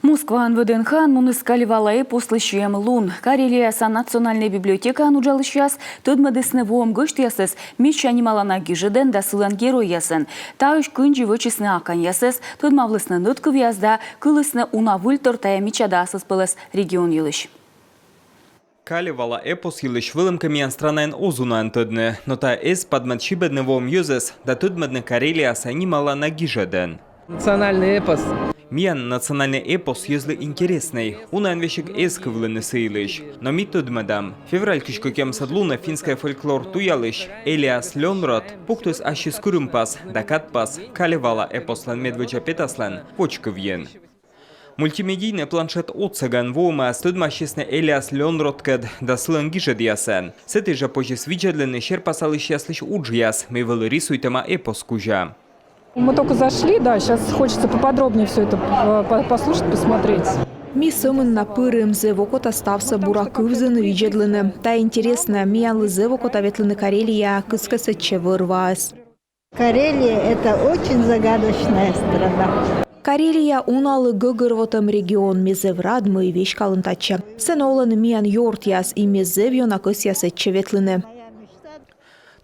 Москва НВДНХ муныскаливалай послышем лун. Карелияса национальная библиотека ануджалышяс төдмедесне вом гыштясыз меч анималана гижеден да сылан герой ясын. Тауш күнжи вычесне акан ясыз төдмавлысны нутков язда кылысны унавуль тортая мечадасыз пылыс регион юлыш. Каливала эпос юлыш вылымками странайн озунан төдны, но та эс подматчибедны вом юзес да төдмедны Карелияса анималана гижеден. Национальный эпос. Миян национальный эпос езлы интересный. Унан вещик эсковлыны сыйлыш. Но ми тудмадам. Февраль кишко кем садлуна финская фольклор туялыш. Элиас Лёнрот. Пуктус ашис курымпас. Дакатпас. Каливала эпослан медвеча петаслан. Почковьен. Мультимедийный планшет отцаган вома студмащесне Элиас Лёнроткед да слангиже диясен. С этой же позже свидетельны щерпасалыш яслыш уджияс. Мы рисуйтема эпос кужа. Мы только зашли, да, сейчас хочется поподробнее все это послушать, посмотреть. Мисымын на пырым зевокот остався буракывзын виджедлены. Та интересная миянлы зевокот аветлены Карелия кыскасыче вырвас. Карелия – это очень загадочная страна. Карелия уналы гыгырвотым регион мезеврад мы вещь калынтачы. Сенолын миян йортяс и мезевьё на кысясыче ветлены.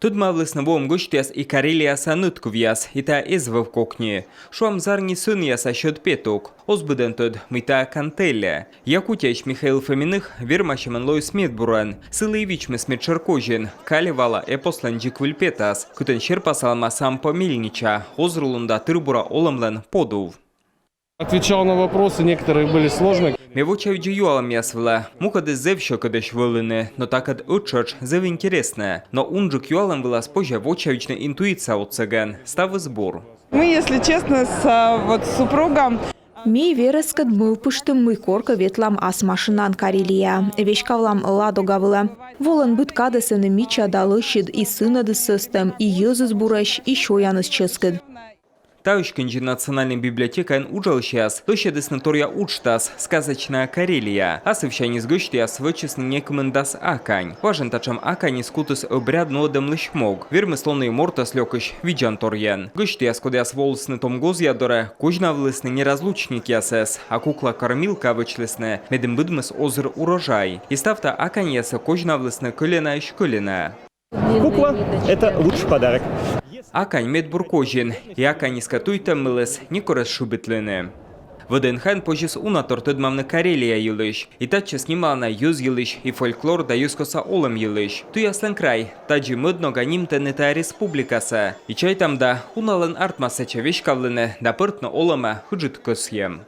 Тут мавлысны вом гуштяс и Карелияса нытковьяс, и та эзвав кокни. Шуам зарни сын яса счет петук. Озбыден тод мыта кантеля. Якутяч Михаил Фоминых вермащеман лой смет буран. Сылыевич мы смет Черкожин. Каливала эпослан джиквильпетас. Кутен щерпасалма сам помельнича. Озрулунда тырбура оламлан подув. Отвечал на вопросы, некоторые были сложные. Мевочавджи юалам ясвла. Мукады зевщо кадеш вылыны, но такад учач зев интересное. Но унджик юалам была спожа вочавичная интуиция от цыган. Став сбор. Мы, если честно, с супругом. Ми верескад мы пыштым мы корка ветлам ас машинан Карелия. Вещкавлам ладогавыла. Волан быт кадесыны мича далышид и сына дысыстым, и езыс бураш, и шояныс ческад. Таушкинджи национальной библиотекой уджалщас, тоще деснатория учтас, сказочная Карелия, а совщани сгощтяс вычесны некомендас акань. Важен тачам акань скутус обряд нодем лишмог. Вермыслонный мортас лёкыш виджанторьян. Гощтяс кодяс волсны том гозядоре, кожнавлысны неразлучник ясес, а кукла-кормилка вычлесне, медем быдмыс озыр урожай. И ставта акань яса кожнавлысны колена и школена. Кукла – это лучший подарок. Акань медбуркожин, и акань искатуйта мылес, никорес шубитлыны. ВДНХ позже унатор тудмамны Карелия юлыш, и татча снимала на юз юлыш, и фольклор да юскоса олам юлыш. Туяслен край, таджи мыдно ганимте не та республикаса, и чай там да унален артмаса чавишкавлыны, да пыртно олама худжит косьем.